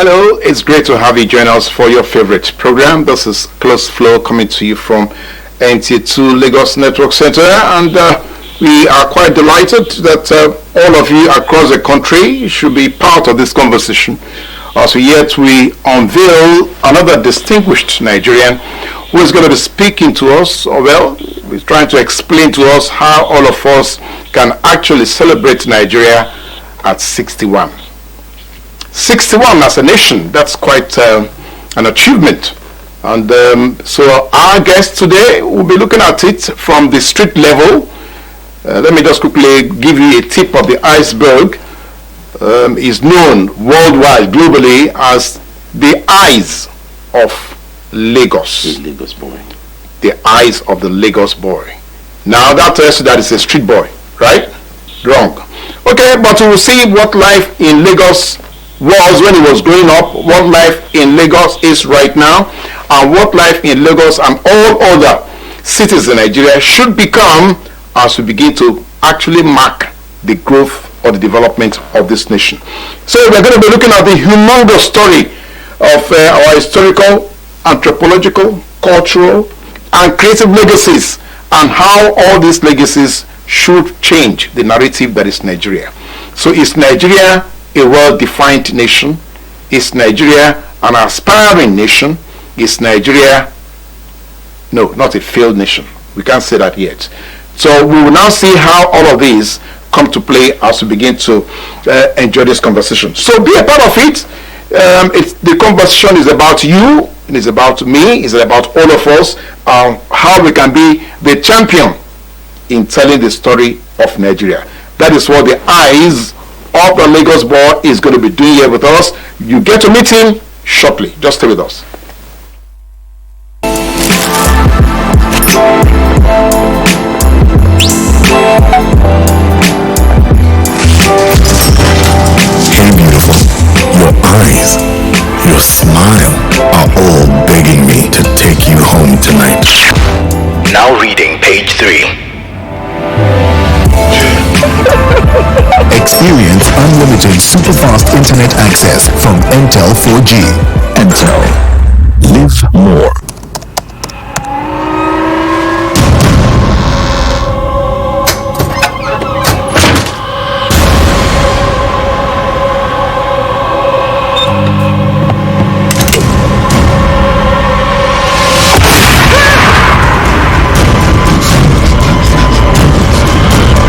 Hello, it's great to have you join us for your favorite program. This is Close Flow coming to you from NTA2 Lagos Network Center, and we are quite delighted that all of you across the country should be part of this conversation. Also, yet we unveil another distinguished Nigerian who is going to be speaking to us, or well, he's trying to explain to us how all of us can actually celebrate Nigeria at 61. 61 as a nation, that's quite an achievement. And so our guest today will be looking at it from the street level. Let me just quickly give you a tip of the iceberg. Is known worldwide, globally, as the eyes of Lagos. The Lagos boy. The eyes of the Lagos boy. Now that tells you that it's a street boy, right? Wrong. Okay, but we will see what life in Lagos was when he was growing up, what life in Lagos is right now, and what life in Lagos and all other cities in Nigeria should become as we begin to actually mark the growth or the development of this nation. So we're going to be looking at the humongous story of our historical, anthropological, cultural, and creative legacies, and how all these legacies should change the narrative that is Nigeria. So is Nigeria a well-defined nation? Is Nigeria an aspiring nation? Is Nigeria, no, not a failed nation? We can't say that yet. So we will now see how all of these come to play as we begin to enjoy this conversation. So be a part of it. The conversation is about you, it is about me, it's about all of us, how we can be the champion in telling the story of Nigeria. That is what the eyes of the Lagos boy is going to be doing here with us. You get to meet him shortly. Just stay with us. Hey beautiful, your eyes, your smile are all begging me to take you home tonight. Now reading page 3. Experience unlimited superfast internet access from Intel 4G. Intel. Live more.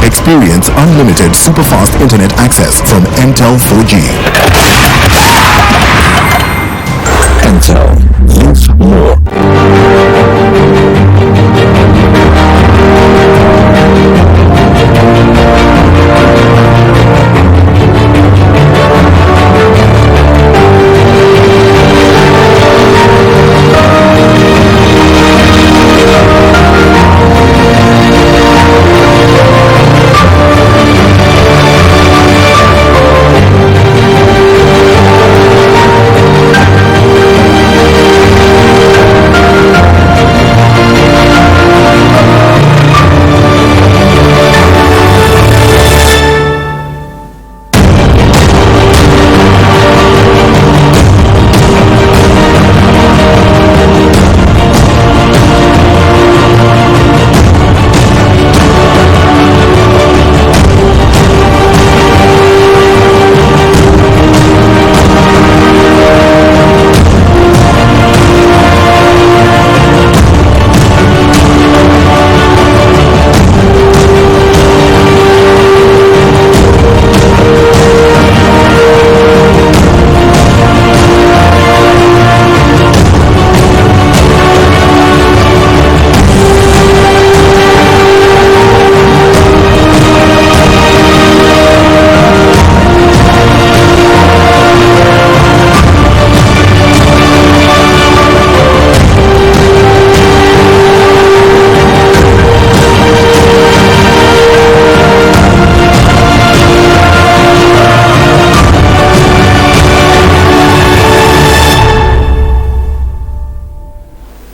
Experience unlimited superfast internet access from Intel 4G. Intel. Live more.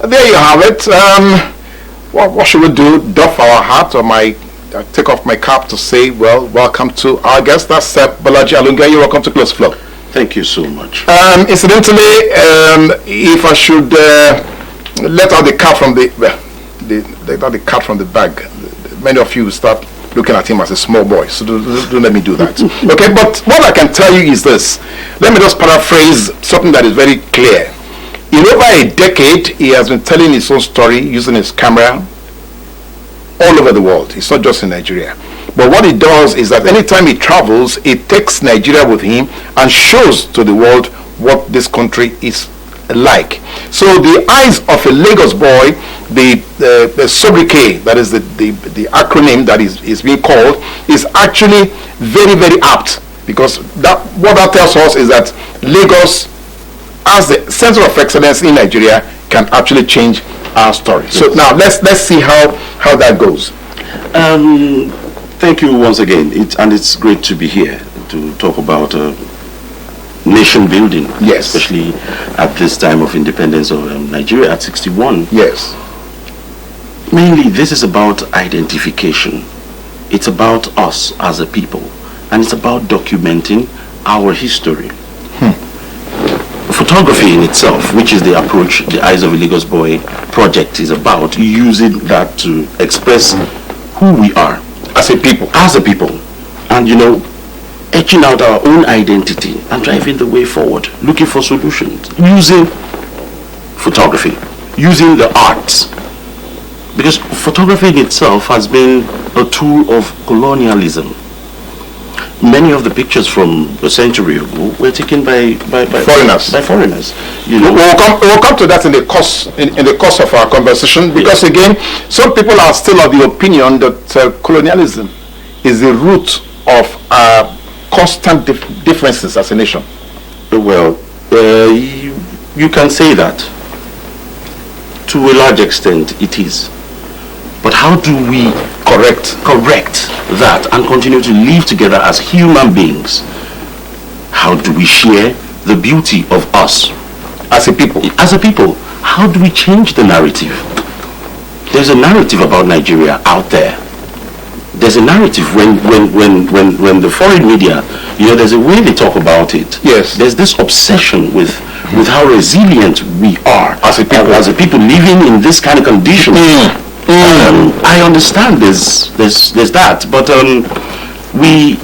There you have it. What should we do? Doff our hat, or take off my cap to say, well, welcome to our guest. That's Bolaji Alonge. You're welcome to Close Flow. Thank you so much. Incidentally, if I should let out the cat from let out the cat from the bag, many of you start looking at him as a small boy. So don't let me do that. Okay, but what I can tell you is this. Let me just paraphrase something that is very clear. In over a decade, he has been telling his own story using his camera all over the world. It's not just in Nigeria. But what he does is that anytime he travels, he takes Nigeria with him and shows to the world what this country is like. So the eyes of a Lagos boy, the sobriquet, that is the acronym that is being called, is actually very, very apt, because what that tells us is that Lagos, as the center of excellence in Nigeria, can actually change our story. So now let's see how that goes. Thank you once again. It's great to be here to talk about nation building. Yes. Especially at this time of independence of Nigeria at 61. Yes. Mainly, this is about identification. It's about us as a people, and it's about documenting our history. Photography in itself, which is the approach the Eyes of a Lagos Boy project is about, using that to express who we are as a people. And etching out our own identity and driving the way forward, looking for solutions, using photography, using the arts. Because photography in itself has been a tool of colonialism. Many of the pictures from a century ago were taken by foreigners. We'll come to that in the course of our conversation, because again, some people are still of the opinion that colonialism is the root of our constant differences as a nation. Well, you can say that. To a large extent, it is. But how do we correct that and continue to live together as human beings? How do we share the beauty of us as a people? How do we change the narrative? There's a narrative about Nigeria out there. There's a narrative when the foreign media, there's a way they talk about it. Yes. There's this obsession with how resilient we are as a people living in this kind of condition. I understand there's that, but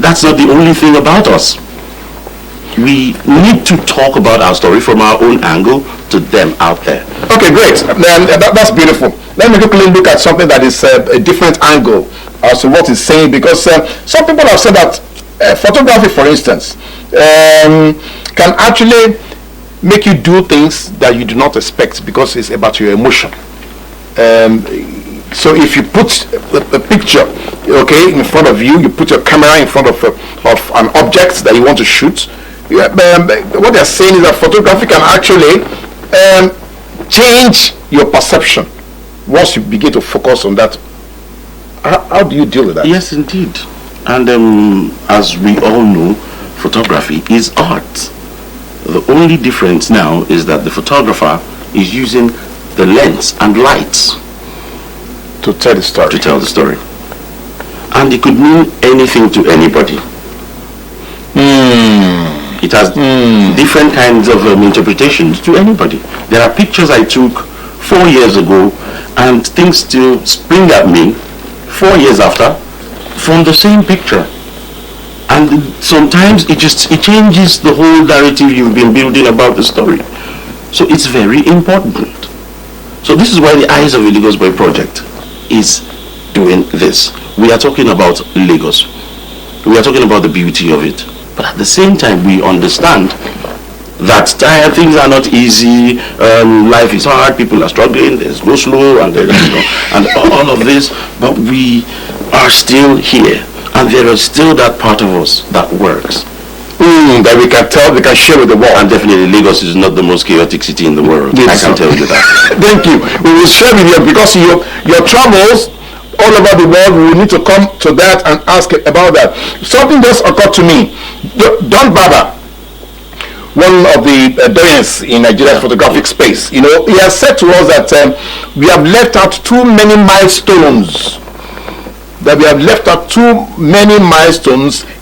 that's not the only thing about us. We need to talk about our story from our own angle to them out there. Okay, great. That's beautiful. Let me quickly look at something that is a different angle as to what it's saying, because some people have said that photography, for instance, can actually make you do things that you do not expect, because it's about your emotion. So if you put a picture, in front of you, you put your camera in front of an object that you want to shoot, what they're saying is that photography can actually change your perception once you begin to focus on that. How do you deal with that? Yes, indeed. And as we all know, photography is art. The only difference now is that the photographer is using the lens and lights to tell the story. And it could mean anything to anybody. It has different kinds of interpretations to anybody. There are pictures I took 4 years ago, and things still spring at me 4 years after from the same picture. And sometimes it changes the whole narrative you've been building about the story. So it's very important. So this is why the Eyes of a Lagos Boy project is doing this. We are talking about Lagos. We are talking about the beauty of it. But at the same time, we understand that things are not easy, life is hard, people are struggling, there's go slow, and all of this, but we are still here, and there is still that part of us that works. That we can share with the world. And definitely Lagos is not the most chaotic city in the world. I can tell you that. Thank you. We will share with you, because your travels all over the world, we will need to come to that and ask about that. Something just occurred to me. Don Baba, one of the doyens in Nigeria's photographic space, he has said to us that we have left out too many milestones.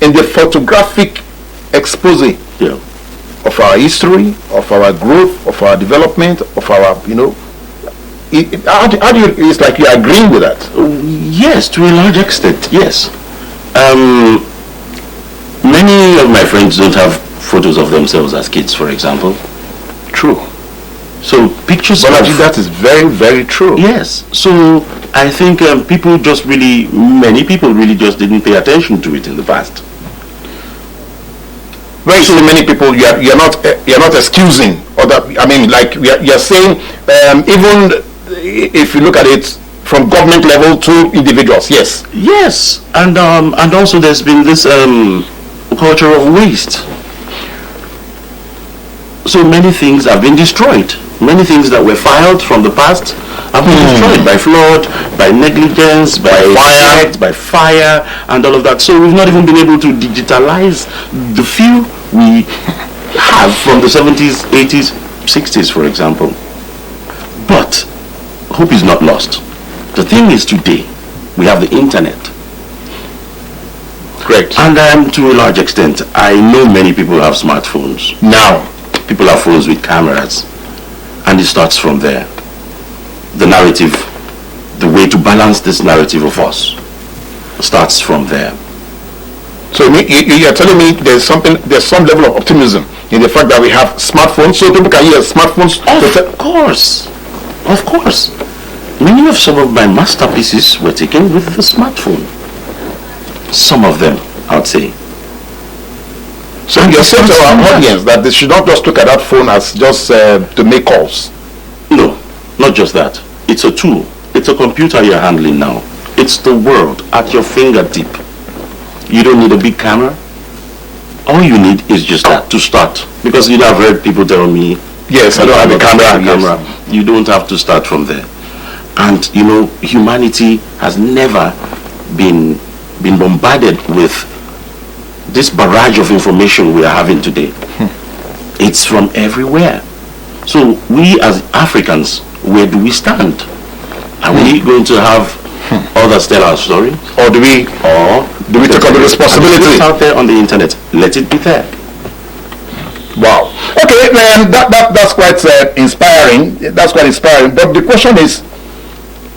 In the photographic expose. Yeah. of our history, of our growth, of our development, of our, how do you, it's like you're agreeing with that. Yes, to a large extent, yes. Many of my friends don't have photos of themselves as kids, for example. True. So pictures Bolaji, that is very, very true. Yes. So I think many people really just didn't pay attention to it in the past. Very so many people, you're not excusing, or that, I mean, like you're saying, even if you look at it from government level to individuals, yes. Yes, and also there's been this culture of waste. So many things have been destroyed. Many things that were filed from the past have been destroyed by flood, by negligence, by fire, and all of that. So we've not even been able to digitalize the few we have from the 70s, 80s, 60s, for example. But hope is not lost. The thing is, today we have the internet. Correct. And to a large extent, I know many people have smartphones. Now, people have phones with cameras. And it starts from there. The narrative, the way to balance this narrative of us starts from there. So you're telling me there's some level of optimism in the fact that we have smartphones, so people can use smartphones. Of course. Many of some of my masterpieces were taken with the smartphone. Some of them, I would say. So you're saying to our audience that they should not just look at that phone as just to make calls? No, not just that. It's a tool. It's a computer you're handling now. It's the world at your fingertip. You don't need a big camera. All you need is just that to start. Because I've heard people tell me, yes, I don't have a camera. Yes. You don't have to start from there. And humanity has never been bombarded with this barrage of information we are having today. It's from everywhere. So we as Africans, where do we stand? Are we going to have others tell our story? Or do we take on the responsibility? It's out there on the internet. Let it be there. Wow. Okay, that's quite inspiring. That's quite inspiring. But the question is,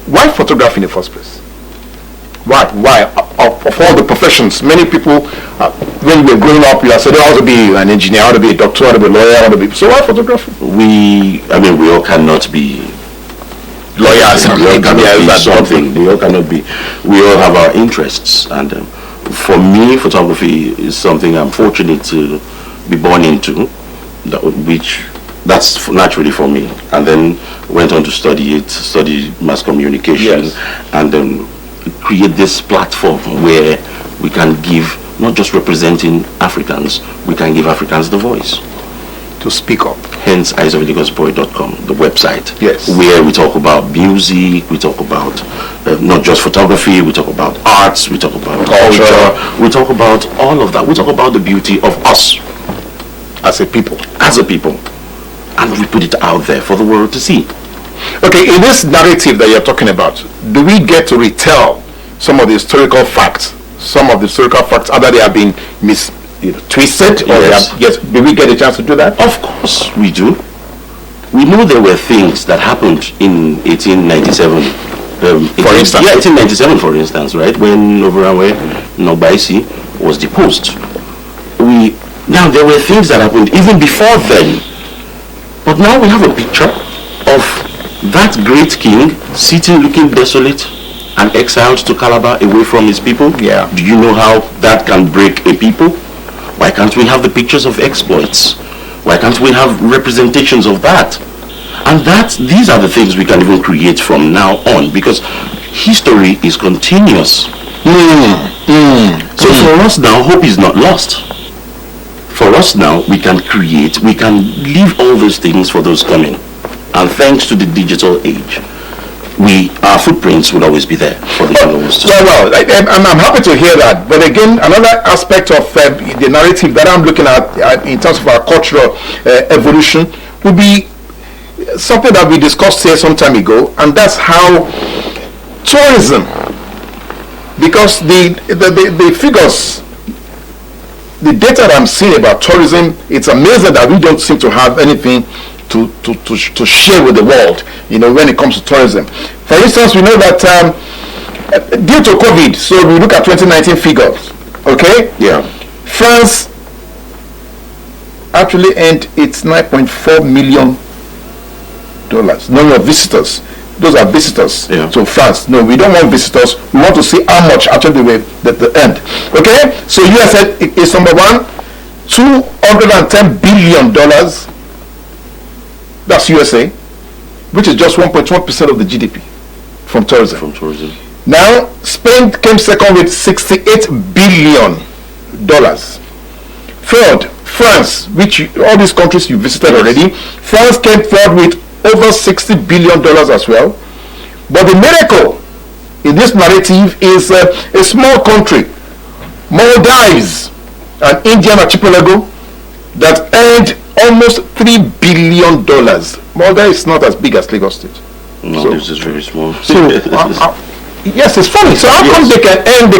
why photography in the first place? Why? Of all the professions, many people, when we were growing up, you said, I want to be an engineer, I want to be a doctor, I want to be a lawyer, I want to be... So why photography? We all cannot be lawyers. We all cannot be. We all have our interests. And for me, photography is something I'm fortunate to be born into, that's naturally for me. And then went on to study mass communication, and then create this platform where we can give, not just representing Africans, we can give Africans the voice to speak up. Hence eyesofthelegosboy.com, the website. Yes. Where we talk about music, we talk about not just photography, we talk about arts, we talk about culture, we talk about all of that. We talk about the beauty of us as a people. And we put it out there for the world to see. Okay, in this narrative that you're talking about, do we get to retell some of the historical facts? Either they have been twisted, or do we get a chance to do that? Of course we do. We know there were things that happened in 1897. For instance? Yeah, 1897, for instance, right? When Oberonwe Nogbaisi was deposed. Now, there were things that happened even before then. But now we have a picture of that great king sitting looking desolate and exiled to Calabar away from his people. Yeah. Do you know how that can break a people? Why can't we have the pictures of exploits? Why can't we have representations of that? And these are the things we can even create from now on, because history is continuous. So for us now, hope is not lost. For us now, we can create, we can leave all those things for those coming. And thanks to the digital age, our footprints will always be there for the younger ones to see. Well, I'm happy to hear that. But again, another aspect of the narrative that I'm looking at in terms of our cultural evolution would be something that we discussed here some time ago, and that's how tourism, because the figures the data that I'm seeing about tourism, it's amazing that we don't seem to have anything to share with the world, when it comes to tourism. For instance, we know that due to COVID, so we look at 2019 figures, okay? Yeah. France actually earned its $9.4 million number of visitors. Those are visitors to France. No, we don't want visitors. We want to see how much actually they earned. Okay? So USA is number one, $210 billion. That's USA, which is just 1.1% of the GDP from tourism. Now, Spain came second with $68 billion. Third, France, which all these countries you visited already, France came third with over $60 billion as well. But the miracle in this narrative is a small country, Maldives, an Indian archipelago, that earned almost $3 billion. Maldives is not as big as Lagos State. No, this is very small. So, yes, it's funny. So how come they can earn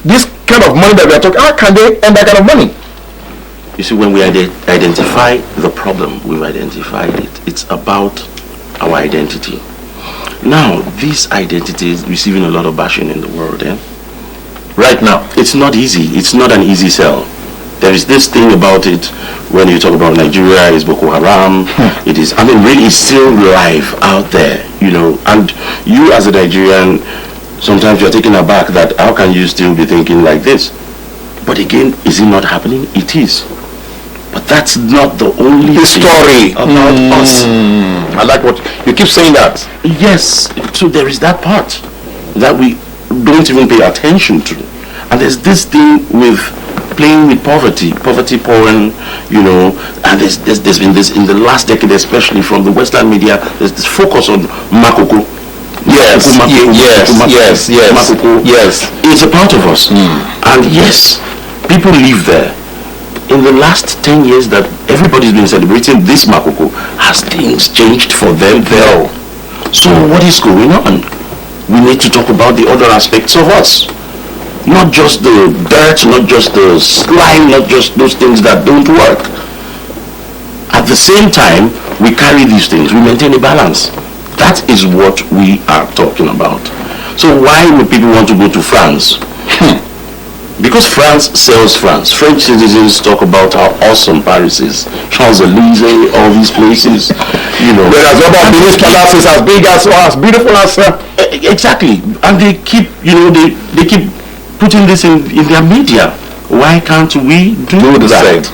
this kind of money that we are talking? How can they earn that kind of money? You see, when we identify the problem, we've identified it. It's about our identity. Now, this identity is receiving a lot of bashing in the world. Right now, it's not easy. It's not an easy sell. There is this thing about it when you talk about Nigeria, is Boko Haram. It is, really it's still live out there, and you as a Nigerian, sometimes you're taken aback that how can you still be thinking like this? But again, is it not happening? It is. But that's not the only story about us. I like what you keep saying that. Yes, so there is that part that we don't even pay attention to. And there's this thing with playing with poverty porn, and there's been this in the last decade, especially from the Western media, there's this focus on makoko. Yes. It's a part of us. And yes, people live there. In the last 10 years that everybody's been celebrating this makoko, has things changed for them there? So what is going on? We need to talk about the other aspects of us. Not just the dirt, not just the slime, not just those things that don't work. At the same time, we carry these things, we maintain a balance. That is what we are talking about. So why would people want to go to France? Because France sells France. French citizens talk about how awesome Paris is. Champs-Élysées, all these places, Whereas other British palaces as big as or as beautiful as exactly. And they keep, they keep putting this in their media. Why can't we do the same?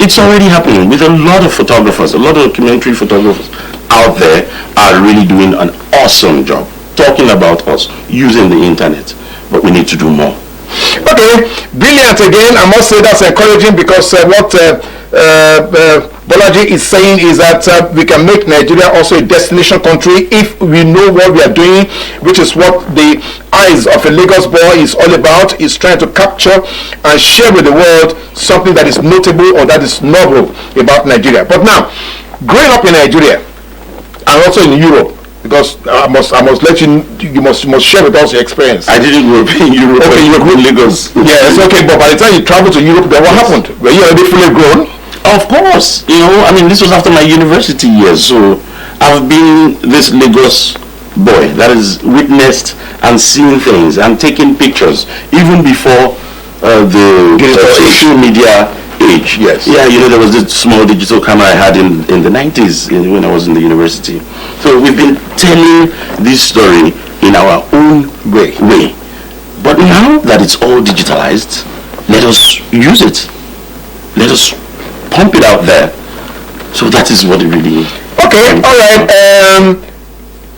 It's already happening with a lot of photographers, a lot of documentary photographers out there are really doing an awesome job talking about us using the internet. But we need to do more. Okay, brilliant again. I must say that's encouraging because what Bolaji is saying is that we can make Nigeria also a destination country if we know what we are doing, which is what the eyes of a Lagos boy is all about, is trying to capture and share with the world something that is notable or that is novel about Nigeria. But now, growing up in Nigeria and also in Europe, because I must let you must share with us your experience. I didn't grow up in Europe. Okay, you grew in Lagos. Yes, okay, but by the time you traveled to Europe, then what happened? Were you already fully grown? Of course, this was after my university years, so I've been this Lagos boy that has witnessed and seen things and taken pictures even before the social media age. Yes. Yeah, there was this small digital camera I had in the 90s when I was in the university. So we've been telling this story in our own way. But now that it's all digitalized, let us use it. Let us pump it out there. So that is what it really is. Okay, all right.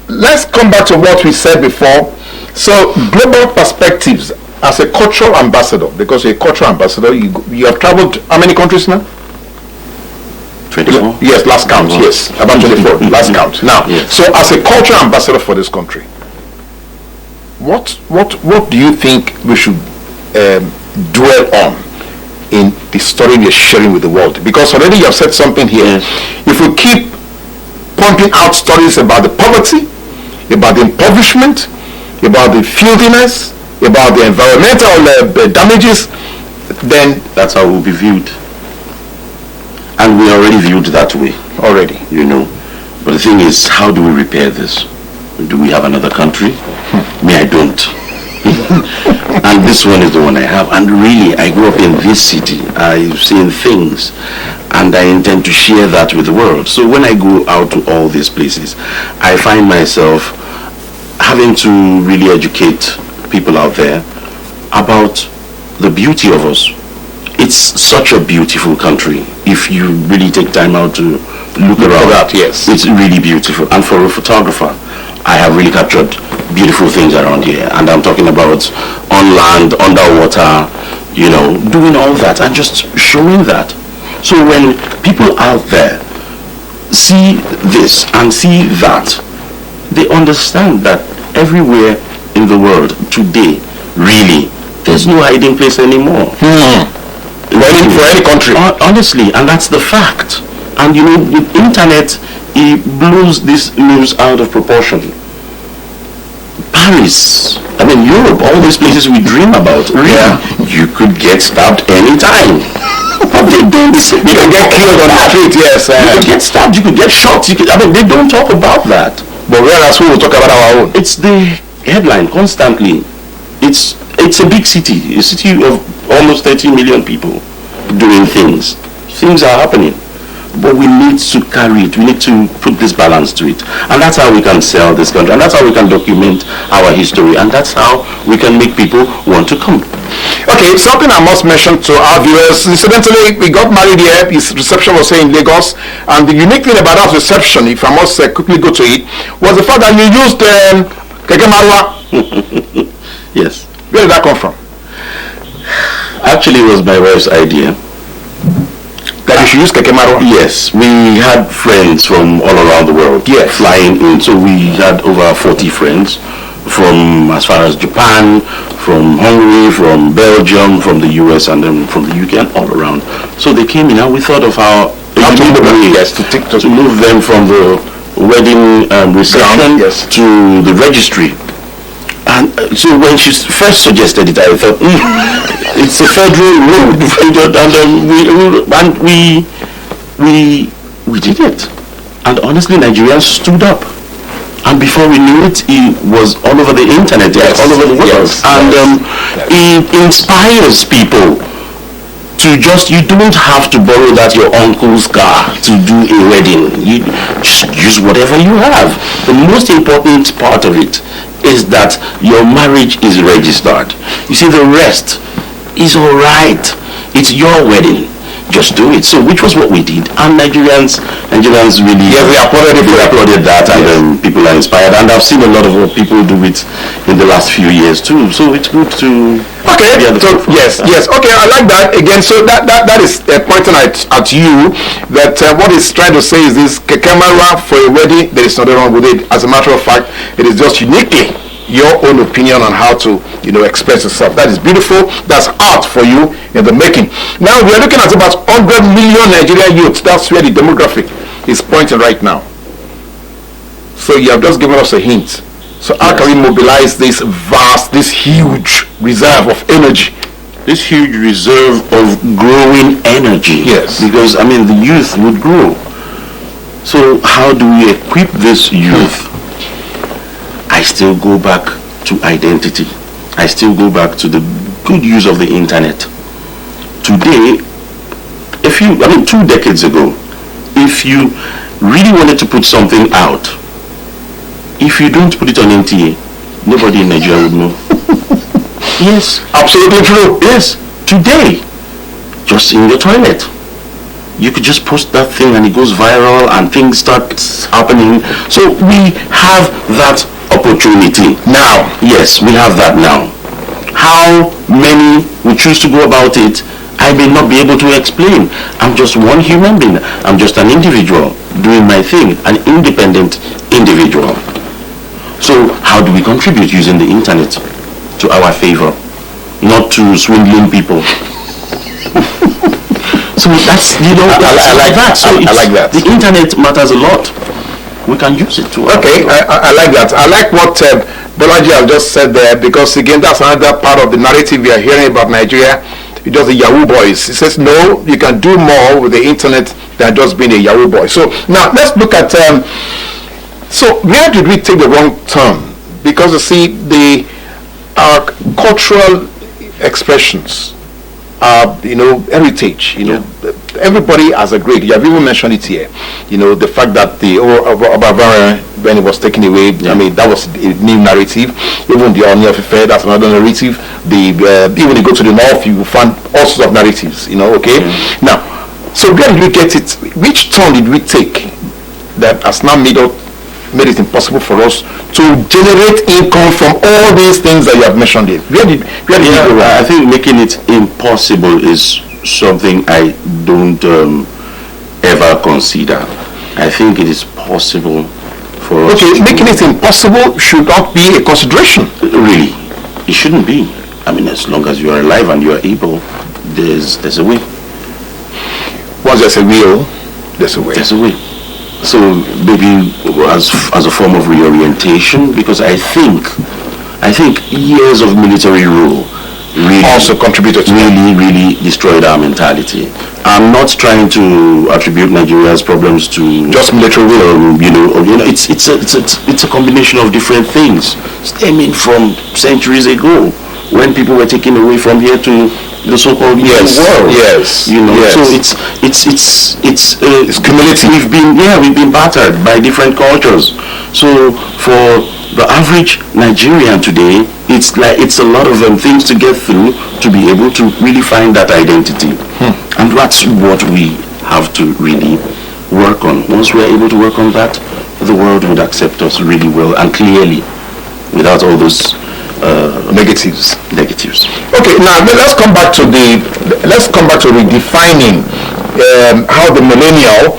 Let's come back to what we said before. So global perspectives. As a cultural ambassador, because you're a cultural ambassador, you have traveled how many countries now? 24? Yes, last count, yes. About 24, last count. Now, yes. So as a cultural ambassador for this country, what do you think we should dwell on in the story we're sharing with the world? Because already you have said something here. If we keep pumping out stories about the poverty, about the impoverishment, about the filthiness, about the environmental damages, then that's how we'll be viewed. And we're already viewed that way. Already. You know. But the thing is, how do we repair this? Do we have another country? Me, I don't. And this one is the one I have. And really, I grew up in this city. I've seen things. And I intend to share that with the world. So when I go out to all these places, I find myself having to really educate people out there about the beauty of us. It's such a beautiful country. If you really take time out to look around, that, yes, it's really beautiful. And for a photographer, I have really captured beautiful things around here. And I'm talking about on land, underwater, you know, doing all that and just showing that. So when people out there see this and see that, they understand that everywhere in the world today, really, there's no hiding place anymore. Waiting for any country. Honestly, and that's the fact. And you know, the internet, it blows this news out of proportion. Paris, I mean Europe, all these places we dream about, really, you could get stabbed anytime. But they don't. You can get killed on the street, yes. You could get stabbed, you could get shot. I mean, they don't talk about that. But whereas we will talk about our own. It's the headline constantly. It's a big city, a city of almost 30 million people doing things. Things are happening. But we need to carry it. We need to put this balance to it. And that's how we can sell this country. And that's how we can document our history. And that's how we can make people want to come. Okay, something I must mention to our viewers. Incidentally, we got married here. His reception was here in Lagos. And the unique thing about that reception, if I must quickly go to it, was the fact that you used Keke Marwa. Yes. Where did that come from? Actually, it was my wife's idea. That you should use Keke Marwa? Yes. We had friends from all around the world flying in. So we had over 40 friends from as far as Japan, from Hungary, from Belgium, from the US, and then from the UK, and all around. So they came in and we thought of how to move them from the wedding reception to the registry. And so when she first suggested it, I thought, it's a federal road, and we did it. And honestly, Nigerians stood up. And before we knew it, it was all over the internet, all over the world. And it inspires people to you don't have to borrow your uncle's car to do a wedding. You just use whatever you have. The most important part of it is that your marriage is registered. You see, the rest is all right. It's your wedding. Just do it. So, which was what we did, and Nigerians really we applauded that, and people are inspired. And I've seen a lot of people do it in the last few years too. So it's good to yes. Okay, I like that again. So that is pointing at you that what it's trying to say is this Keke Marwa for a wedding. There is nothing wrong with it. As a matter of fact, it is just uniquely your own opinion on how to express yourself. That is beautiful. That's art for you in the making. Now we are looking at about 100 million Nigerian youths. That's where the demographic is pointing right now. So you have just given us a hint. So how can we mobilize this huge reserve of energy? This huge reserve of growing energy. Yes. Because I mean the youth would grow. So how do we equip this youth? I still go back to identity. I still go back to the good use of the internet. Today, 2 decades ago, if you really wanted to put something out, if you don't put it on NTA, nobody in Nigeria would know. Yes. Absolutely true. Yes. Today, just in your toilet, you could just post that thing and it goes viral and things start happening. So we have that opportunity now. Yes, we have that now. How many will choose to go about it, I may not be able to explain. I'm just one human being. I'm just an individual doing my thing, an independent individual. So how do we contribute using the internet to our favor, not to swindling people? So that's, I like that. So I like that. The internet matters a lot. We can use it too. Okay, I like that. I like what Bolaji just said there, because again, that's another part of the narrative we are hearing about Nigeria. just the Yahoo boys. He says, no, you can do more with the internet than just being a Yahoo boy. So now let's look at, so where did we take the wrong turn? Because you see, the cultural expressions, heritage, everybody has agreed. You have even mentioned it here. The fact that the Obavara, when it was taken away, I mean, that was a new narrative. Even the Oni of Ife, that's another narrative. Even you go to the north, you find all sorts of narratives, okay? Now, so where did we get it? Which turn did we take that has now made it impossible for us to generate income from all these things that you have mentioned here? Where did we go wrong? I think making it impossible is something I don't ever consider. I think it is possible for us. Okay, making it impossible should not be a consideration. Really, it shouldn't be. I mean, as long as you are alive and you are able, there's a way. Once there's a will, there's a way. There's a way. So maybe as a form of reorientation, because I think years of military rule really also contributed to really destroyed our mentality. I'm not trying to attribute Nigeria's problems to just military will. It's a combination of different things stemming from centuries ago, when people were taken away from here to the so-called world. Yes. So it's cumulative. We've been battered by different cultures. So for the average Nigerian today, it's a lot of things to get through to be able to really find that identity. And that's what we have to really work on. Once we're able to work on that, the world would accept us really well and clearly, without all those negatives. Okay, now let's come back to redefining how the millennial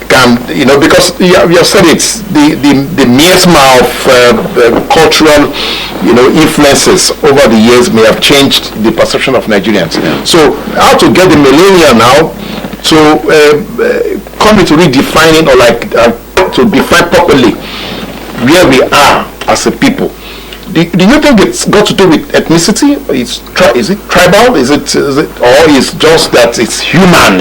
can, because you have said it's the miasma of cultural, influences over the years may have changed the perception of Nigerians. So how to get the millennial now to come into redefining, or to define properly where we are as a people? Do you think it's got to do with ethnicity? Is it tribal? Is it or is just that it's human?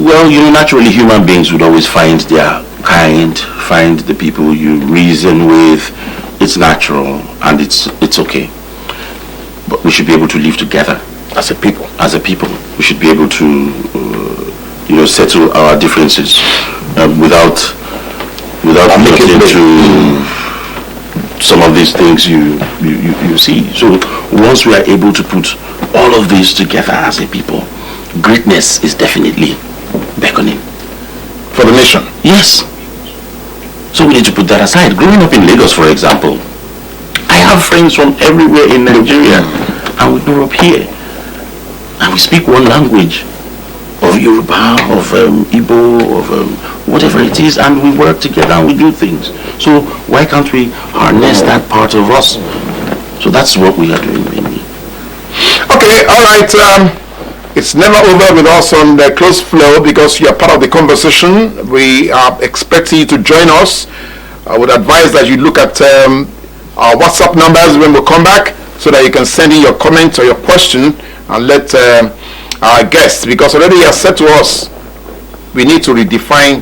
Well, naturally human beings would always find their kind, find the people you reason with. It's natural and it's okay. But we should be able to live together as a people. We should be able to settle our differences without looking into some of these things you see. So once we are able to put all of these together as a people, greatness is definitely beckoning for the nation. Yes. So we need to put that aside. Growing up in Lagos, for example, I have friends from everywhere in Nigeria, and we grew up here, and we speak one language of Yoruba, of Igbo, of whatever it is, and we work together and we do things. So why can't we harness that part of us? So that's what we are doing mainly. Okay, all right. It's never over with us on the Close Flow, because you are part of the conversation. We are expecting you to join us. I would advise that you look at our WhatsApp numbers when we come back, so that you can send in your comment or your question and let our guests, because already he has said to us, we need to redefine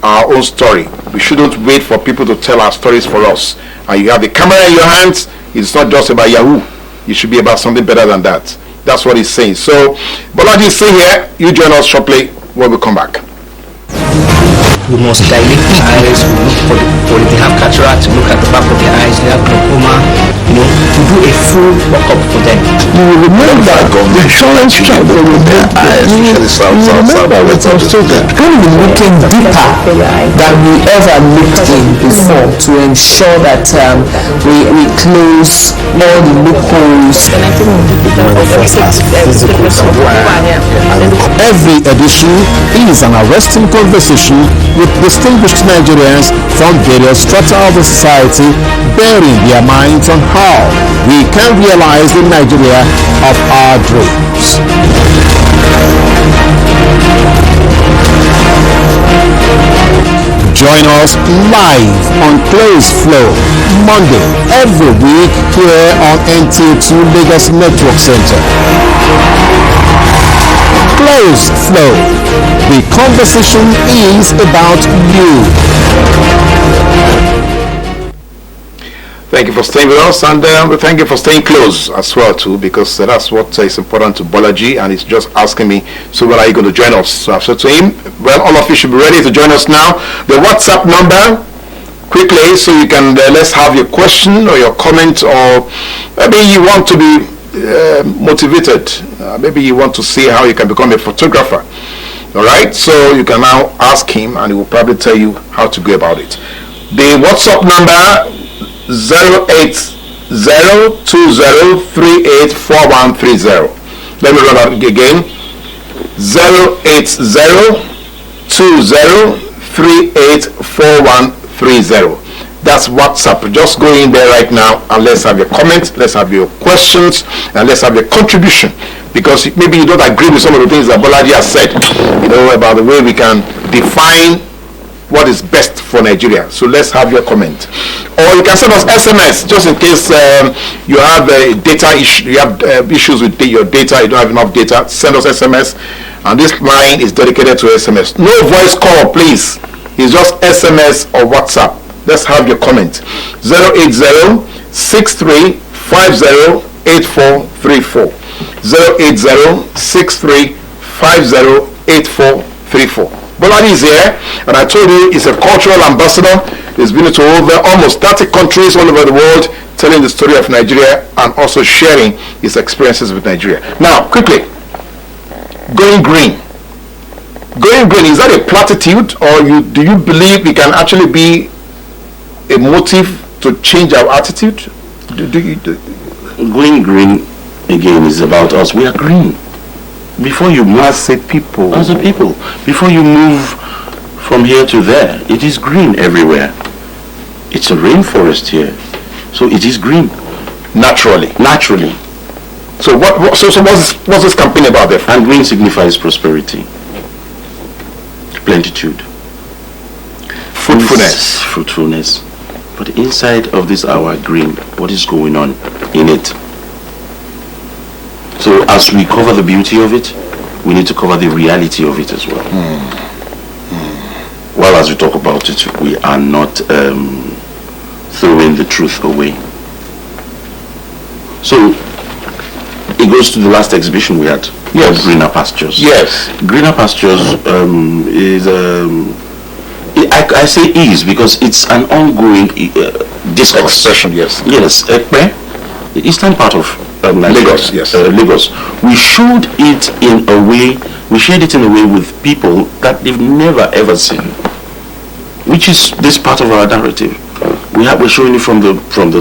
our own story. We shouldn't wait for people to tell our stories for us. And you have the camera in your hands. It's not just about Yahoo. It should be about something better than that. That's what he's saying. So, Bolaji, stay here. You join us shortly when we come back. We must dilate the eyes, we look for they have cataract, look at the back of their eyes, they have glaucoma, to do a full workup for them. You will remember the insurance struggle with their eyes. You remember what I was talking. When we looking deeper than we ever looked in before, to ensure that we close all the loopholes. Every edition is an arresting conversation with distinguished Nigerians from various strata of the society, bearing their minds on how we can realize the Nigeria of our dreams. Join us live on Close Flow, Monday, every week here on NT2 Lagos Network Center. Closed Flow. The conversation is about you. Thank you for staying with us, and thank you for staying close as well too, because that's what is important to Bolaji, and he's just asking me, so when are you going to join us? So I've said to him, well, all of you should be ready to join us now. The WhatsApp number, quickly, so you can let's have your question or your comment, or maybe you want to be motivated. Maybe you want to see how you can become a photographer. All right, so you can now ask him, and he will probably tell you how to go about it. The WhatsApp number 08020384130. Let me run that again. 08020384130. That's WhatsApp. Just go in there right now and let's have your comments, let's have your questions, and let's have your contribution. Because maybe you don't agree with some of the things that Bolaji has said, about the way we can define what is best for Nigeria. So let's have your comment. Or you can send us SMS, just in case you have data issue, you have issues with your data, you don't have enough data, send us SMS. And this line is dedicated to SMS. No voice call, please. It's just SMS or WhatsApp. Let's have your comment. 080-6350-8434. 080-6350-8434. Bolaji is here, and I told you he's a cultural ambassador. He's been to over almost 30 countries all over the world, telling the story of Nigeria and also sharing his experiences with Nigeria. Now, quickly, going green. Going green, is that a platitude, or do you believe it can actually be a motive to change our attitude? Going green, again, is about us. We are green. Before you move, as a people, before you move from here to there, it is green everywhere. It's a rainforest here, so it is green naturally. So what's this campaign about there? And green signifies prosperity, plenitude, fruitfulness. But inside of this our green, what is going on in it? So as we cover the beauty of it, we need to cover the reality of it as well. While as we talk about it, we are not throwing the truth away. So it goes to the last exhibition we had. Yes. Greener Pastures. Yes. Greener Pastures is I say is because it's an ongoing discourse. Expression, yes. Yes. The eastern part of Lagos, yes. Lagos. We showed it in a way. We shared it in a way with people that they've never ever seen, which is this part of our narrative. We're showing it from the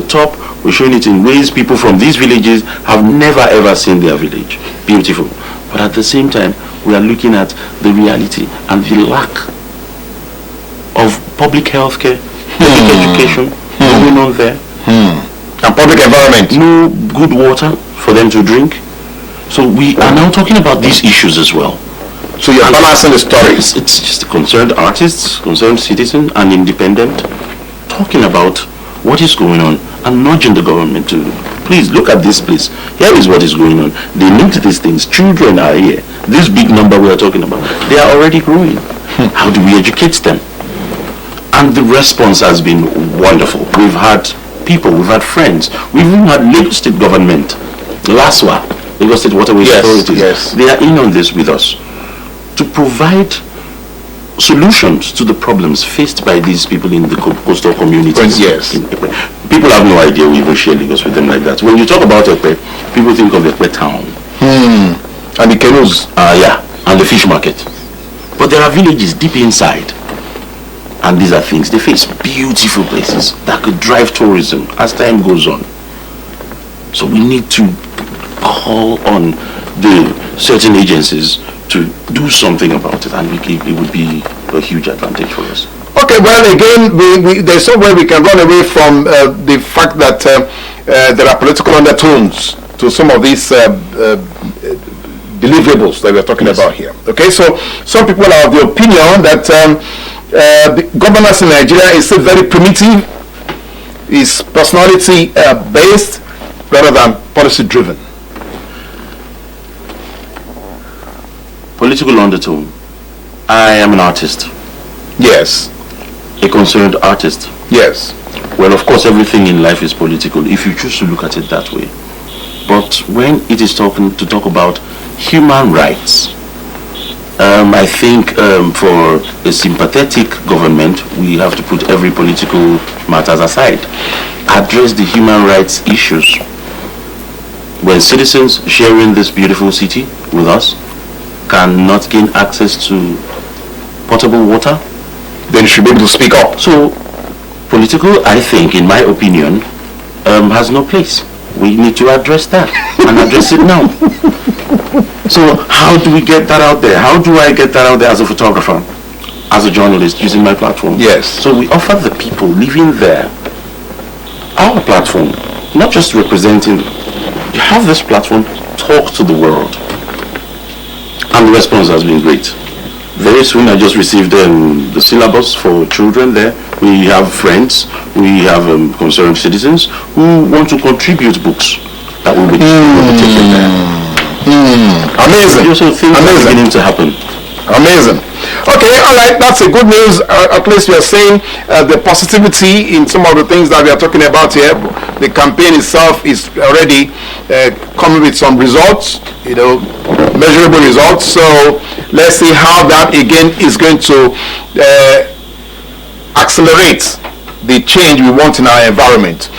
top. We're showing it in ways people from these villages have never ever seen their village. Beautiful, but at the same time, we are looking at the reality and the lack of public health care, public education going on there. And public environment. No good water for them to drink. So we are now talking about these issues as well. So you're balancing the stories. It's just concerned artists, concerned citizen, and independent, talking about what is going on and nudging the government to, please look at this place. Here is what is going on. They need these things. Children are here. This big number we are talking about, they are already growing. How do we educate them? And the response has been wonderful. We've had people, we've had friends, we've even had Lagos State government, LASWA, Lagos State Waterways Authority. Yes. They are in on this with us to provide solutions to the problems faced by these people in the coastal communities. Yes. People have no idea we even share Lagos with them like that. When you talk about Epe, people think of Epe town. And the canoes. And the fish market. But there are villages deep inside. And these are things, they face beautiful places that could drive tourism as time goes on. So we need to call on the certain agencies to do something about it, and it would be a huge advantage for us. Okay, well, again, there's no way we can run away from the fact that there are political undertones to some of these deliverables that we're talking about here. Okay, so some people are of the opinion that the governance in Nigeria is still very primitive, is personality based rather than policy driven. political undertone. I am an artist, Yes. a concerned artist. Yes. Well, of course, everything in life is political if you choose to look at it that way. But when it is talk about human rights, I think for a sympathetic government, we have to put every political matters aside, address the human rights issues. When citizens sharing this beautiful city with us cannot gain access to potable water, Then you should be able to speak up. so political, I think, in my opinion, has no place. We need to address that and address it now. So how do we get that out there? How do I get that out there as a photographer, as a journalist, using my platform? Yes. So we offer the people living there our platform, not just representing. You have this platform, talk to the world. And the response has been great. Very soon I just received the syllabus for children there. We have friends, we have concerned citizens who want to contribute books that will be taken there. Amazing. So things are Amazing. beginning to happen. Amazing. Okay, all right, that's a good news. At least we are saying the positivity in some of the things that we are talking about here. The campaign itself is already coming with some results, measurable results. So let's see how that again is going to accelerate the change we want in our environment.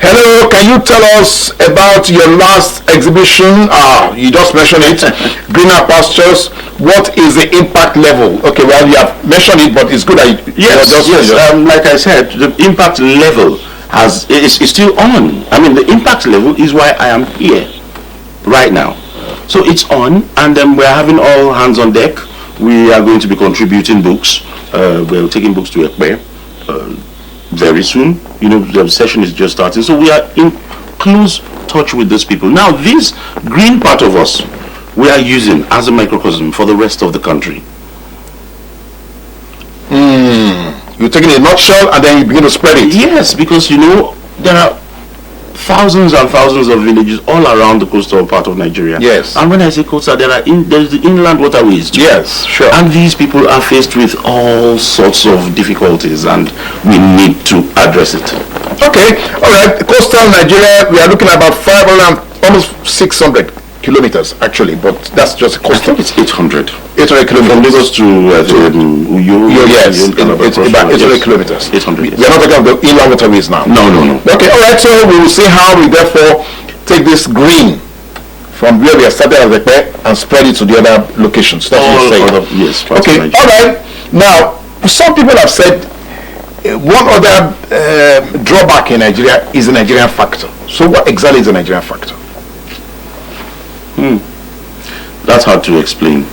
Hello, can you tell us about your last exhibition? You just mentioned it, Greener Pastures. What is the impact level? Okay, well, you have mentioned it, but it's good that Yes. Like I said, the impact level is still on. I mean, the impact level is why I am here right now. So it's on, and then we're having all hands on deck. We are going to be contributing books. We're taking books to Ekpe very soon. The session is just starting, so we are in close touch with these people. Now, this green part of us, we are using as a microcosm for the rest of the country. You take it in a nutshell and then you begin to spread it. Yes, because there are thousands and thousands of villages all around the coastal part of Nigeria. Yes. And when I say coastal, there's the inland waterways too. Yes, sure. And these people are faced with all sorts of difficulties, and we need to address it. Okay, all right. Coastal Nigeria, we are looking at about 500 and almost 600 kilometers actually, but that's just I coastal. think it's 800. 800 From kilometers. Lagos to Uyo. Yes, it's about 800 Yes. kilometers. 800. We are not talking about the inland waterways now. No. Okay, all right. So we will see how we therefore take this green from where we are started at the pair and spread it to the other locations. That's what you're saying. Yes. parts of Okay, Nigeria. all right. Now, some people have said one other drawback in Nigeria is the Nigerian factor. So what exactly is the Nigerian factor? That's hard to explain.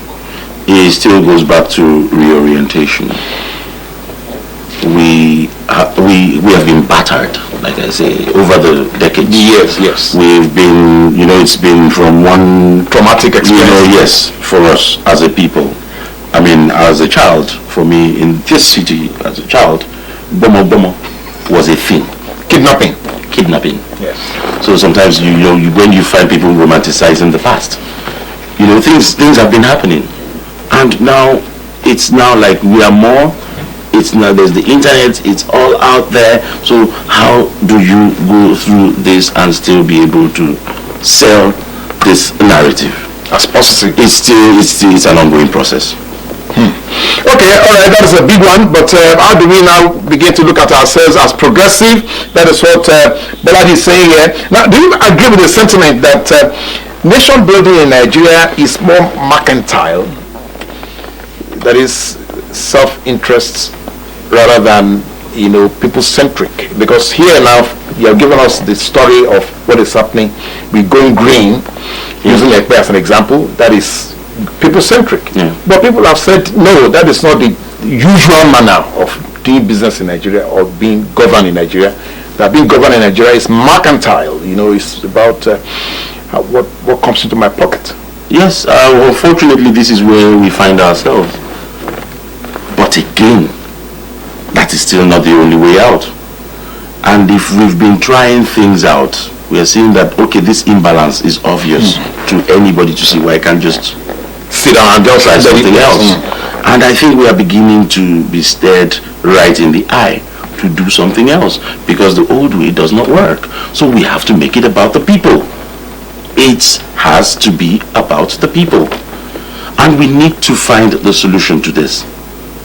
It still goes back to reorientation. We have been battered, like I say, over the decades. Yes. We've been, it's been from one Traumatic experience. yes, for us as a people. I mean, as a child, for me in this city, as a child, bomo was a thing. Kidnapping. Yes. So sometimes when you find people romanticizing the past, things have been happening, and now it's like we are more. It's now there's the internet. It's all out there. So how do you go through this and still be able to sell this narrative As positive. It's an ongoing process. Okay, all right, that is a big one, but how do we now begin to look at ourselves as progressive? That is what Bolaji is saying here. Now, do you agree with the sentiment that nation building in Nigeria is more mercantile, that is self-interest rather than, people-centric? Because here now, you have given us the story of what is happening. We're going green, using Ekpe as an example. That is people-centric. Yeah. But people have said, no, that is not the usual manner of doing business in Nigeria or being governed in Nigeria. That being governed in Nigeria is mercantile. It's about what comes into my pocket. Yes, unfortunately, this is where we find ourselves. But again, that is still not the only way out. And if we've been trying things out, we are seeing that, okay, this imbalance is obvious to anybody to see. Why I can't just sit down and just try let it something pass. else. And I think we are beginning to be stared right in the eye to do something else, because the old way does not work. So we have to make it about the people. It has to be about the people. And we need to find the solution to this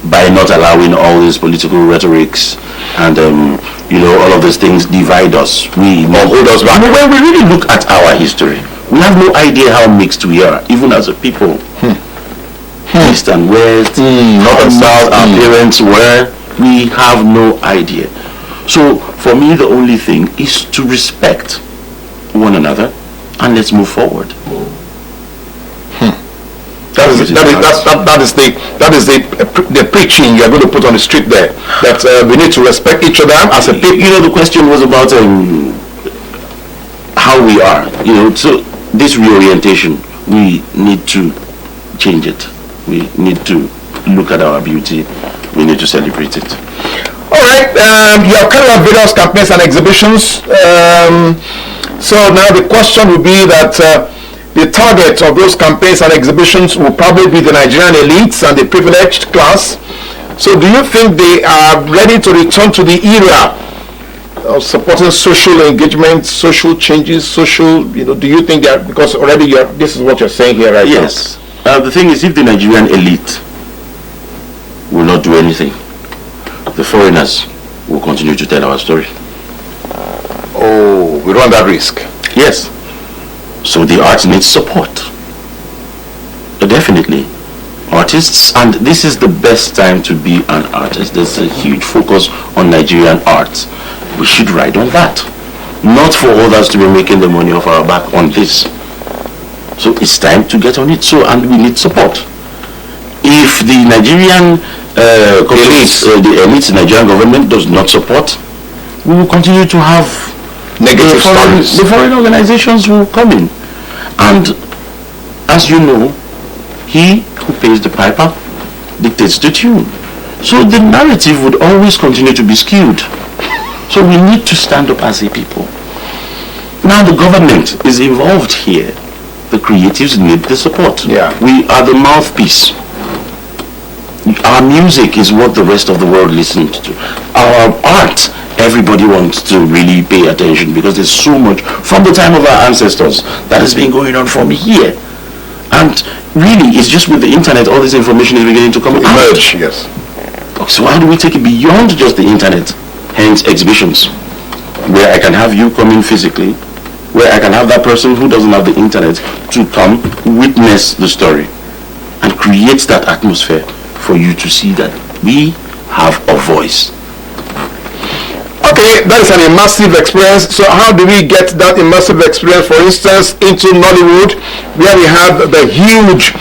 by not allowing all these political rhetorics and all of these things divide us. We hold us back. When we really look at our history, we have no idea how mixed we are, even as a people. East and West, North and South, our parents were. We have no idea. So for me, the only thing is to respect one another and let's move forward. That is the preaching you're going to put on the street there. That we need to respect each other as a people. The question was about how we are. So this reorientation, we need to change it. We need to look at our beauty. We need to celebrate it. All right. You have carried out various campaigns and exhibitions. So now the question will be that. The target of those campaigns and exhibitions will probably be the Nigerian elites and the privileged class. So do you think they are ready to return to the era of supporting social engagement, social changes, do you think that, because already this is what you're saying here right now? Yes. The thing is, if the Nigerian elite will not do anything, the foreigners will continue to tell our story. Oh, we run that risk. Yes. So the arts needs support. Definitely. Artists, and this is the best time to be an artist. There's a huge focus on Nigerian art. We should ride on that. Not for others to be making the money off our back on this. So it's time to get on it. So, and we need support. If the Nigerian the Nigerian government does not support, we will continue to have negative stories. The foreign organizations will come in. And as you know, he who pays the piper dictates the tune. So the narrative would always continue to be skewed. So we need to stand up as a people. Now the government is involved here. The creatives need the support. Yeah. We are the mouthpiece. Our music is what the rest of the world listens to. Our art, everybody wants to really pay attention because there's so much from the time of our ancestors that has been going on from here. And really, it's just with the internet, all this information is beginning to come emerge. Yes. So how do we take it beyond just the internet? Hence exhibitions, where I can have you come in physically, where I can have that person who doesn't have the internet to come witness the story and create that atmosphere for you to see that we have a voice. Okay, that is an immersive experience. So how do we get that immersive experience, for instance, into Nollywood, where we have the huge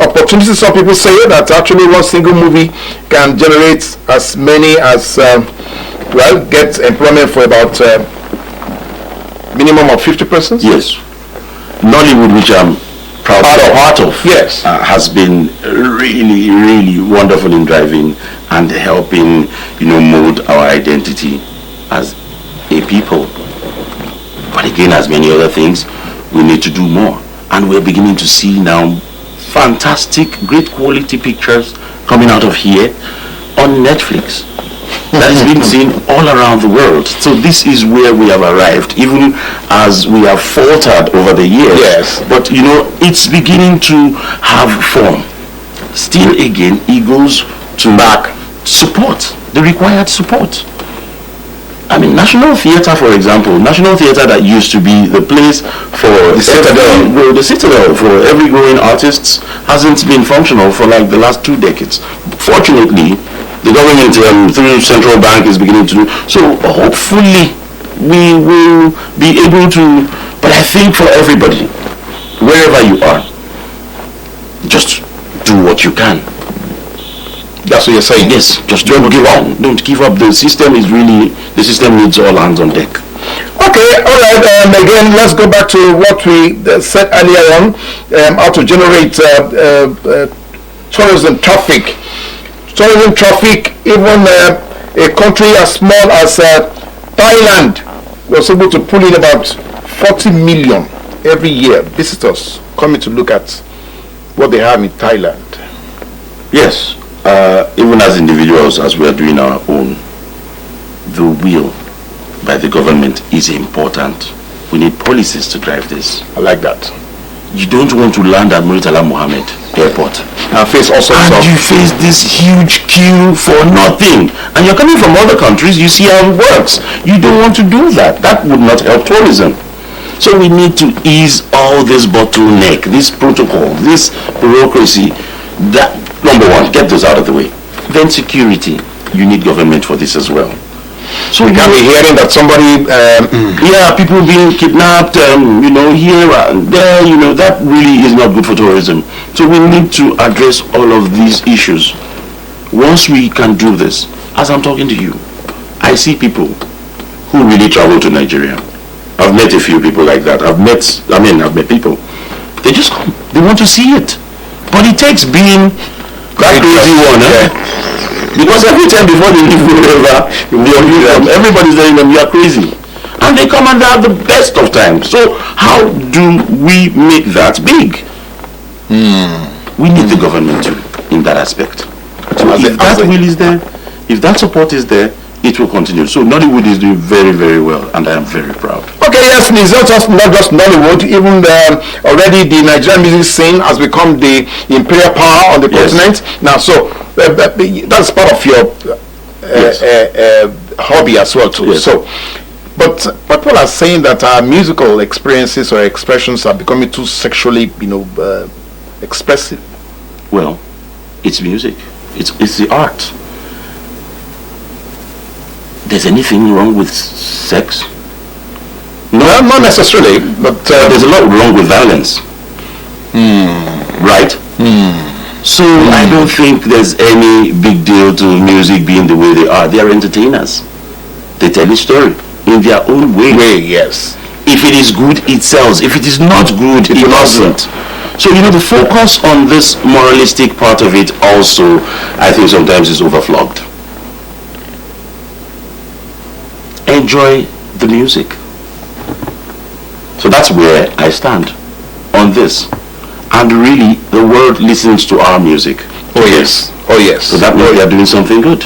opportunities? Some people say that actually one single movie can generate as many as, get employment for about minimum of 50 persons? Yes. Nollywood, which I'm part of, yes, has been really, really wonderful in driving and helping, mold our identity as a people. But again, as many other things, we need to do more. And we're beginning to see now fantastic, great quality pictures coming out of here on Netflix. That is being seen all around the world. So this is where we have arrived, even as we have faltered over the years. Yes. But it's beginning to have form. Still again, it goes to back support, the required support. I mean, National Theatre, for example, National Theatre that used to be the place for the Citadel for every growing artists hasn't been functional for like the last 2 decades. Fortunately, the government through central bank is beginning to do so. Hopefully we will be able to, but I think for everybody, wherever you are, just do what you can. That's what you're saying? Yes, just don't give up. Don't give up. The system needs all hands on deck. Okay, all right. Again, let's go back to what we said earlier on, how to generate tourism traffic. Tourism traffic, even a country as small as Thailand was able to pull in about 40 million every year visitors coming to look at what they have in Thailand? Yes, even as individuals, as we are doing our own, the will by the government is important. We need policies to drive this. I like that. You don't want to land at Murtala Mohammed Airport And face all sorts and of... you face this huge queue for nothing. And you're coming from other countries, you see how it works. You don't want to do that. That would not help tourism. So we need to ease all this bottleneck, this protocol, this bureaucracy. That, number one, get those out of the way. Then security. You need government for this as well. So You can be hearing that somebody... yeah, people being kidnapped, here and there, that really is not good for tourism. So we need to address all of these issues. Once we can do this, as I'm talking to you, I see people who really travel to Nigeria. I've met a few people like that. I've met people. They just come. They want to see it. But it takes being that crazy one, Because every time before they leave wherever, everybody's telling them, you are crazy. And they come and they have the best of times. So how do we make that big? We need the government to, in that aspect. So if that will is there, if that support is there, it will continue. So Nollywood is doing very, very well, and I am very proud. Okay, yes, it's not just Nollywood. Even already the Nigerian music scene has become the imperial power on the continent. Now, so that's part of your hobby as well too. Yes. So, but people are saying that our musical experiences or expressions are becoming too sexually, expressive. Well, it's music. It's the art. There's anything wrong with sex? No, Well, not necessarily, but there's a lot wrong with violence. Right? So I don't think there's any big deal to music being the way they are. They are entertainers. They tell a story in their own way. yes. If it is good, it sells. If it is not good, it doesn't. So, the focus on this moralistic part of it also, I think sometimes is overflogged. Enjoy the music. So that's where I stand on this. And really, the world listens to our music. Oh yes. Oh yes. So that means we are doing something good.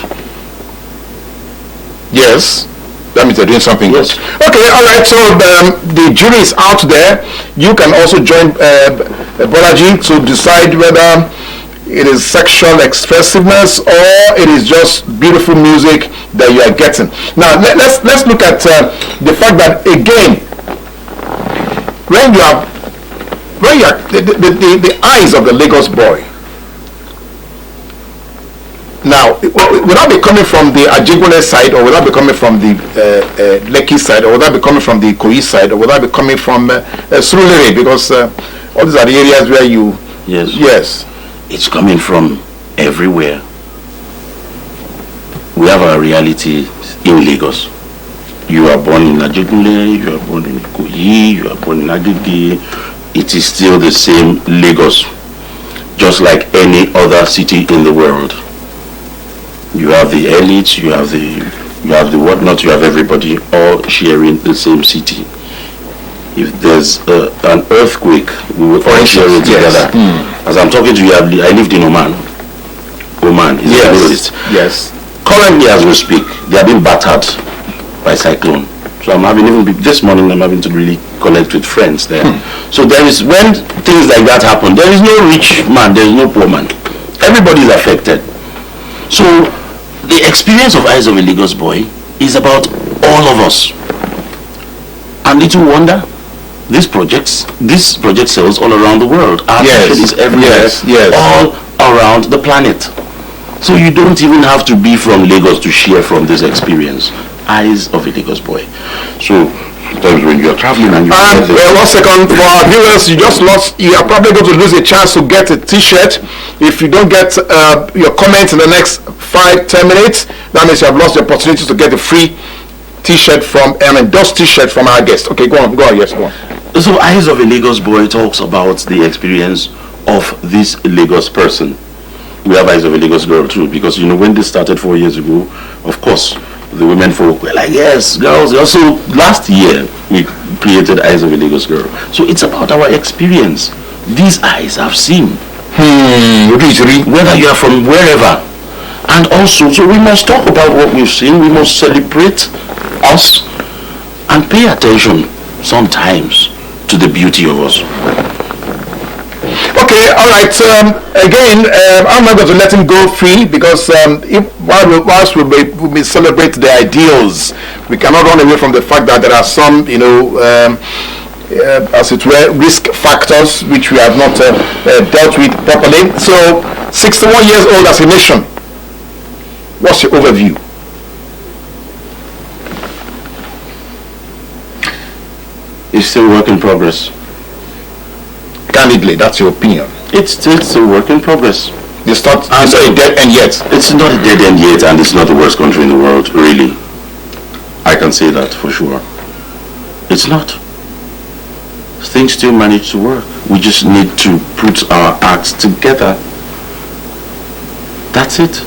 Yes. That means they're doing something. Yes. Okay, all right. So the jury is out there. You can also join Bolaji to decide whether it is sexual expressiveness or it is just beautiful music that you are getting. Now let's look at the fact that again, when you are the eyes of the Lagos boy. Now, will that be coming from the Ajegunle side, or will that be coming from the Lekki side, or will that be coming from the Ikoyi side, or will that be coming from Surulere? Because all these are the areas where you... Yes. Yes. It's coming from everywhere. We have a reality in Lagos. You are born in Ajegunle, you are born in Ikoyi, you are born in Agege. It is still the same Lagos, just like any other city in the world. You have the elites, you have the whatnot, you have everybody all sharing the same city. If there's an earthquake, we will all share it together. As I'm talking to you, I lived in Oman. Oman is the Middle East. Yes. Currently, as we speak, they are being battered by cyclone. So I'm having, this morning, I'm having to really connect with friends there. So there is, when things like that happen, there is no rich man, there is no poor man. Everybody is affected. So the experience of Eyes of a Lagos Boy is about all of us. And little wonder, this project sells all around the world. Our t-shirt is everywhere, all around the planet. So you don't even have to be from Lagos to share from this experience. Eyes of a Lagos Boy. So sometimes when you're traveling and you... one second, for our viewers, you are probably going to lose a chance to get a t-shirt. If you don't get your comment in the next 5-10 minutes, that means you have lost the opportunity to get a free t-shirt from, an endorsed t-shirt from our guest. Okay, go on, yes, go on. So Eyes of a Lagos Boy talks about the experience of this Lagos person. We have Eyes of a Lagos Girl too, because when this started 4 years ago, of course, the women folk were like, yes, girls. Also, last year, we created Eyes of a Lagos Girl. So it's about our experience. These eyes have seen. Whether you are from wherever. And also, so we must talk about what we've seen. We must celebrate us and pay attention sometimes to the beauty of us. Okay, all right. Again, I'm not going to let him go free because whilst we celebrate the ideals, we cannot run away from the fact that there are some, as it were, risk factors which we have not dealt with properly. So, 61 years old as a nation. What's your overview? It's still a work in progress. Candidly, that's your opinion. It's a work in progress. It's not a dead end yet. It's not a dead end yet, and it's not the worst country in the world, really. I can say that for sure. It's not. Things still manage to work. We just need to put our acts together. That's it.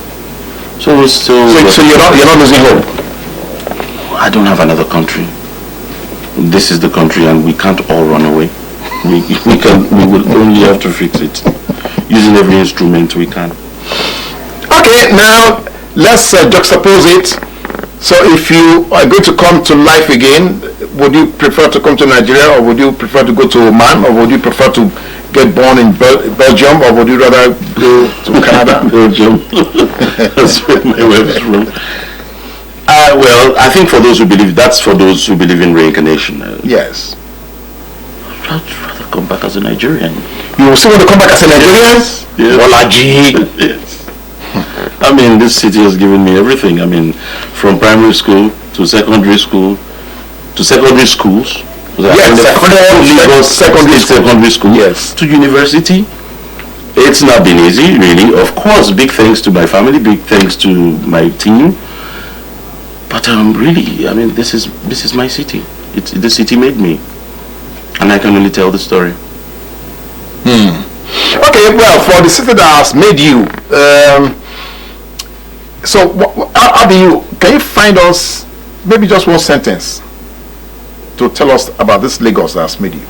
So we're still. So you're not losing hope. I don't have another country. This is the country, and we can't all run away. We will only have to fix it using every instrument we can. Okay, now let's juxtapose it. So if you are going to come to life again, would you prefer to come to Nigeria, or would you prefer to go to Oman, or would you prefer to get born in Belgium, or would you rather go to Canada? Belgium. That's where my wife's from. Well, I think that's for those who believe in reincarnation. Yes. I'd rather come back as a Nigerian. You still want to come back as a Nigerian? Yes. Bolaji. Yes. I mean, this city has given me everything. I mean, from primary school to secondary school to secondary schools. Yes, secondary school. Yes. To university. It's not been easy, really. Of course, big thanks to my family, big thanks to my team. But really, I mean, this is my city. The city made me, and I can only tell the story. Okay, well, for the city that has made you, so how do you? Can you find us maybe just one sentence to tell us about this Lagos that has made you?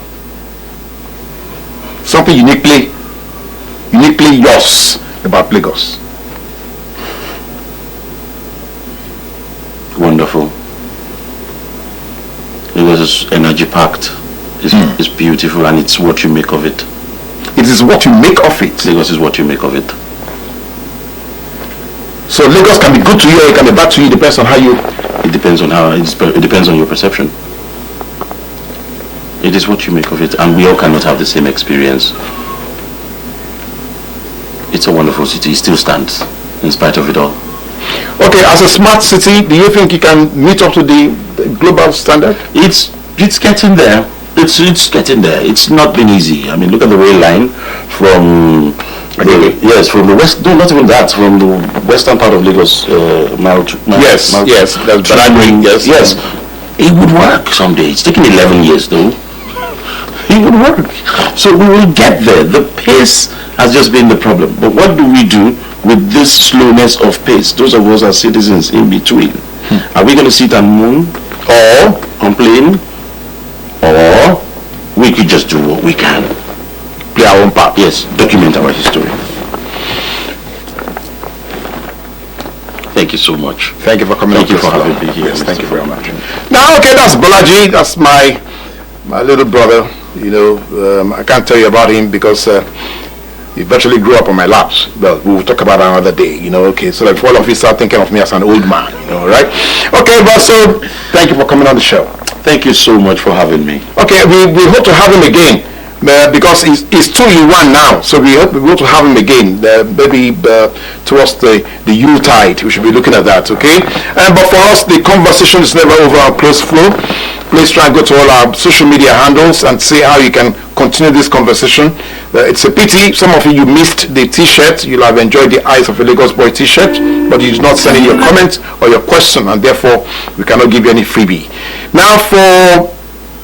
Something uniquely yours about Lagos. Wonderful. Lagos is energy packed. It's beautiful, and it's what you make of it. It is what you make of it. Lagos is what you make of it. So Lagos can be good to you, or it can be bad to you. Depends on how you. It depends on your perception. It is what you make of it, and we all cannot have the same experience. It's a wonderful city. It still stands in spite of it all. Okay, as a smart city, do you think you can meet up to the global standard? It's getting there. It's getting there. It's not been easy. I mean, look at the rail line from from the west. No, not even that. From the western part of Lagos, Yes. That's yes. It would work someday. It's taken 11 years though. It would work. So we will get there. The pace has just been the problem. But what do we do with this slowness of pace? Those of us as citizens in between. Are we going to sit and moan or complain? Or we could just do what we can. Play our own part. Yes, document our history. Thank you so much. Thank you for coming. Thank you for having me here. Yes, thank you very much. Now, okay, that's Bolaji. That's my little brother. I can't tell you about him because he virtually grew up on my laps. But we'll talk about it another day. Okay. So like all of you start thinking of me as an old man. Right? Okay, but so thank you for coming on the show. Thank you so much for having me. Okay, we hope to have him again. Because it's 2 in 1 now, so we hope to have him again. Maybe towards the Yuletide, we should be looking at that. Okay, but for us, the conversation is never over our close flow. Please try and go to all our social media handles and see how you can continue this conversation. It's a pity some of you missed the T-shirt. You'll have enjoyed the Eyes of a Lagos Boy T-shirt, but you did not send in your comment or your question, and therefore we cannot give you any freebie. Now, for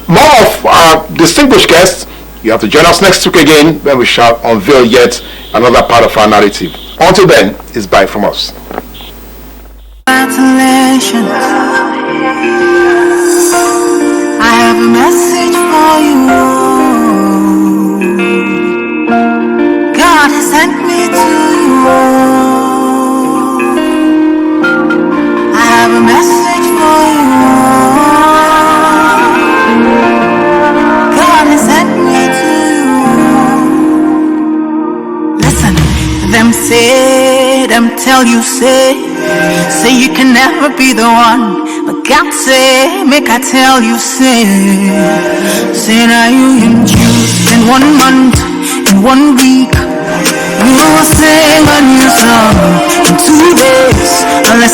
more of our distinguished guests, you have to join us next week again when we shall unveil yet another part of our narrative. Until then, it's bye from us. Congratulations. I have a message for you. God God has sent me to you. I have a message for you. God has sent me to you. Listen, them say, them tell you say you can never be the one. But God say, make I tell you say now you in June, in 1 month, in 1 week, you will sing a new song. In 2 days, I'll